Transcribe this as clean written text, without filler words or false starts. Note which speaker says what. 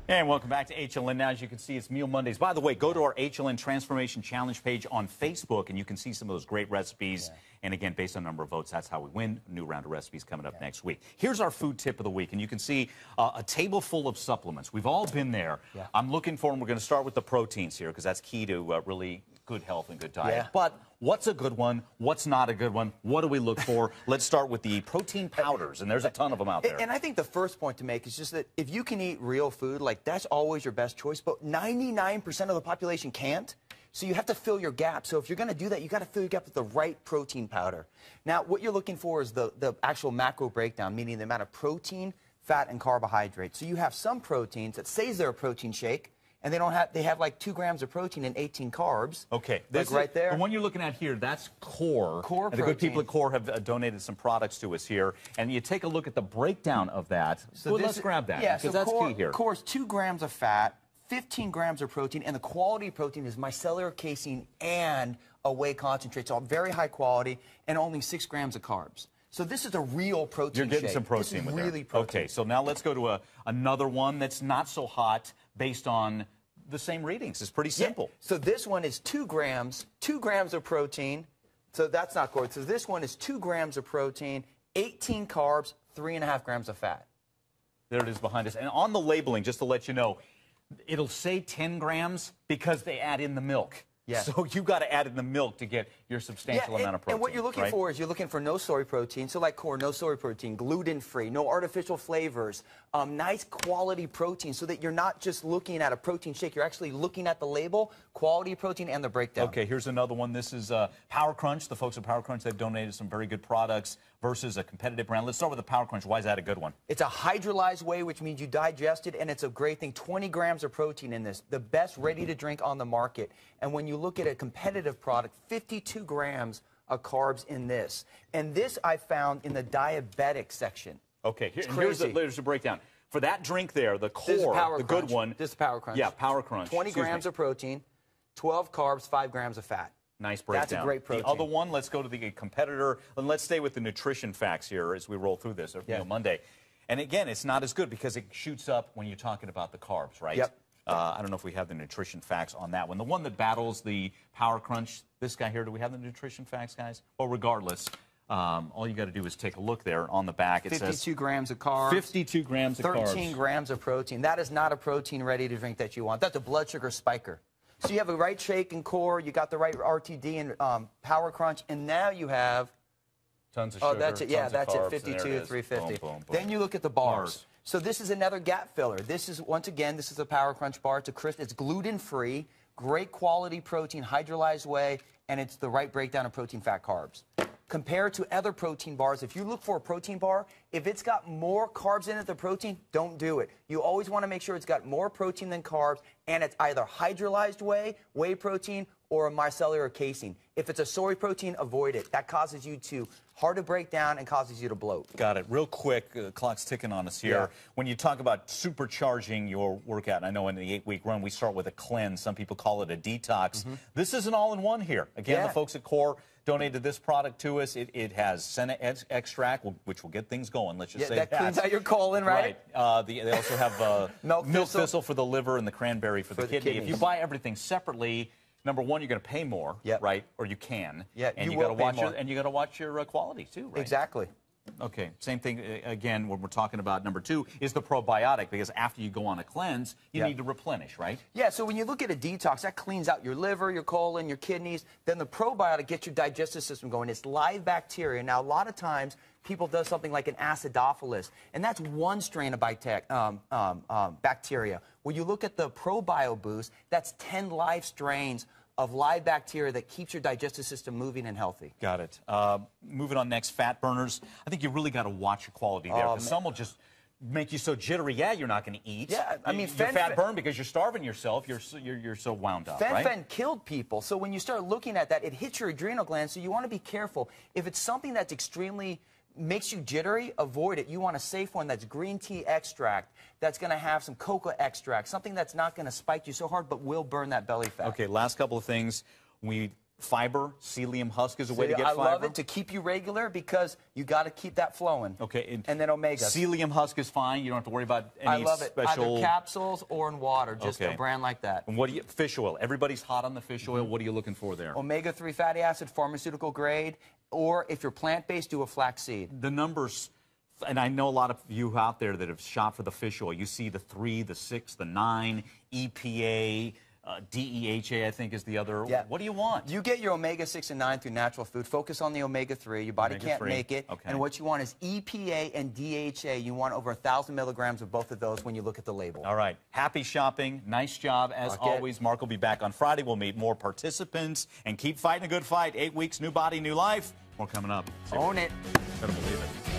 Speaker 1: And welcome back to HLN. Now, as you can see, it's Meal Mondays. By the way, go to our HLN Transformation Challenge page on Facebook, and you can see some of those great recipes. Yeah. And again, based on number of votes, that's how we win. A new round of recipes coming up next week. Here's our food tip of the week, and you can see a table full of supplements. We've all been there. Yeah. I'm looking for them. We're going to start with the proteins here, because that's key to really good health and good diet. Yeah. But what's a good one? What's not a good one? What do we look for? Let's start with the protein powders, and there's a ton of them out there.
Speaker 2: And I think the first point to make is just that if you can eat real food, like that's always your best choice, but 99% of the population can't. So you have to fill your gap. So if you're going to do that, you got to fill your gap with the right protein powder. Now, what you're looking for is the actual macro breakdown, meaning the amount of protein, fat, and carbohydrates. So you have some proteins that says they're a protein shake, and they have like 2 grams of protein and 18 carbs.
Speaker 1: Okay,
Speaker 2: this like right there.
Speaker 1: The one you're looking at here, that's Core. Core protein. The good people at Core have donated some products to us here, and you take a look at the breakdown of that. So let's grab that, because that's key here.
Speaker 2: Core's 2 grams of fat, 15 grams of protein, and the quality protein is micellar casein and a whey concentrate. So very high quality, and only 6 grams of carbs. So this is a real protein
Speaker 1: You're getting
Speaker 2: shake.
Speaker 1: some protein with
Speaker 2: really
Speaker 1: there.
Speaker 2: Protein.
Speaker 1: Okay, so now let's go to another one that's not so hot based on the same readings. It's pretty simple.
Speaker 2: Yeah. So this one is 2 grams of protein. So that's not core. So this one is 2 grams of protein, 18 carbs, 3.5 grams of fat.
Speaker 1: There it is behind us. And on the labeling, just to let you know, it'll say 10 grams because they add in the milk. Yeah. So you got to add in the milk to get your substantial amount of protein.
Speaker 2: And what you're looking for is you're looking for no soy protein. So like Core, no soy protein, gluten-free, no artificial flavors, nice quality protein so that you're not just looking at a protein shake. You're actually looking at the label, quality protein, and the breakdown.
Speaker 1: Okay, here's another one. This is Power Crunch. The folks at Power Crunch, they've donated some very good products versus a competitive brand. Let's start with the Power Crunch. Why is that a good one?
Speaker 2: It's a hydrolyzed whey, which means you digest it, and it's a great thing. 20 grams of protein in this, the best ready-to-drink on the market. And when you look at a competitive product, 52 grams of carbs in this. And this I found in the diabetic section.
Speaker 1: Okay, here's the breakdown. For that drink there, the Core, the good one.
Speaker 2: This is Power Crunch.
Speaker 1: Yeah, Power Crunch.
Speaker 2: 20 grams of protein, 12 carbs, 5 grams of fat.
Speaker 1: Nice breakdown.
Speaker 2: That's a great protein.
Speaker 1: The other one, let's go to the competitor, and let's stay with the nutrition facts here as we roll through this, Monday. And again, it's not as good because it shoots up when you're talking about the carbs, right?
Speaker 2: Yep.
Speaker 1: I don't know if we have the nutrition facts on that one. The one that battles the Power Crunch, this guy here, do we have the nutrition facts, guys? Well, regardless, all you got to do is take a look there on the back. It
Speaker 2: 52
Speaker 1: says
Speaker 2: grams of carbs.
Speaker 1: 52 grams of carbs.
Speaker 2: 13 grams of protein. That is not a protein ready to drink that you want. That's a blood sugar spiker. So you have the right shake and Core, you got the right RTD and Power Crunch, and now you have
Speaker 1: tons of sugar.
Speaker 2: Oh, that's it. Yeah, that's
Speaker 1: carbs,
Speaker 2: it. 52, 350.
Speaker 1: Boom, boom, boom.
Speaker 2: Then you look at the bars. So this is another gap filler. This is, once again, this is a Power Crunch bar. It's a crisp. It's gluten-free, great quality protein, hydrolyzed whey, and it's the right breakdown of protein, fat, carbs. Compared to other protein bars, if you look for a protein bar, if it's got more carbs in it than protein, don't do it. You always want to make sure it's got more protein than carbs, and it's either hydrolyzed whey protein, or a micellar casein. If it's a soy protein, avoid it. That causes you to hard to break down and causes you to bloat.
Speaker 1: Got it. Real quick, clock's ticking on us here. Yeah. When you talk about supercharging your workout, and I know in the 8-week run we start with a cleanse. Some people call it a detox. This is an all-in-one here. Again, the folks at Core donated this product to us. It has senna extract, which will get things going. Let's just say that.
Speaker 2: That cleans out your colon, right?
Speaker 1: They also have milk thistle for the liver and the cranberry for the kidney. If you buy everything separately, number one, you're going to pay more, right? Or you can.
Speaker 2: Yeah,
Speaker 1: and you got to watch and you got to watch your quality too, right?
Speaker 2: Exactly.
Speaker 1: Okay, same thing again when we're talking about number 2 is the probiotic, because after you go on a cleanse, you need to replenish, right?
Speaker 2: Yeah, so when you look at a detox, that cleans out your liver, your colon, your kidneys. Then the probiotic gets your digestive system going. It's live bacteria. Now, a lot of times, people do something like an acidophilus, and that's one strain of bacteria. When you look at the ProBio Boost, that's 10 live strains of live bacteria that keeps your digestive system moving and healthy.
Speaker 1: Got it. Moving on next, fat burners. I think you really got to watch your quality there, because some will just make you so jittery. Yeah, you're not going to eat.
Speaker 2: Yeah, I mean,
Speaker 1: you're fat burn because you're starving yourself. You're so wound up.
Speaker 2: Fen killed people. So when you start looking at that, it hits your adrenal glands. So you want to be careful. If it's something that's extremely makes you jittery, avoid it. You want a safe one that's green tea extract, that's going to have some cocoa extract, something that's not going to spike you so hard but will burn that belly fat.
Speaker 1: Okay, last couple of things. We Fiber, psyllium husk is a way to get
Speaker 2: I
Speaker 1: fiber.
Speaker 2: love it to keep you regular because you got to keep that flowing.
Speaker 1: Okay.
Speaker 2: And then omega.
Speaker 1: Psyllium husk is fine. You don't have to worry about any
Speaker 2: I love it.
Speaker 1: special...
Speaker 2: Either capsules or in water, just a brand like that.
Speaker 1: And what do you... Fish oil. Everybody's hot on the fish oil. What are you looking for there?
Speaker 2: Omega-3 fatty acid, pharmaceutical grade, or if you're plant-based, do a flaxseed.
Speaker 1: The numbers... And I know a lot of you out there that have shopped for the fish oil. You see the 3, the 6, the 9, EPA... DEHA, I think, is the other.
Speaker 2: Yeah.
Speaker 1: What do you want?
Speaker 2: You get your omega-6 and 9 through natural food. Focus on the omega-3. Your body can't make it.
Speaker 1: Okay.
Speaker 2: And what you want is EPA and DHA. You want over 1,000 milligrams of both of those when you look at the label.
Speaker 1: All right. Happy shopping. Nice job, as always. Mark will be back on Friday. We'll meet more participants and keep fighting a good fight. 8 weeks, new body, new life. More coming up.
Speaker 2: Own it.
Speaker 1: Better believe it.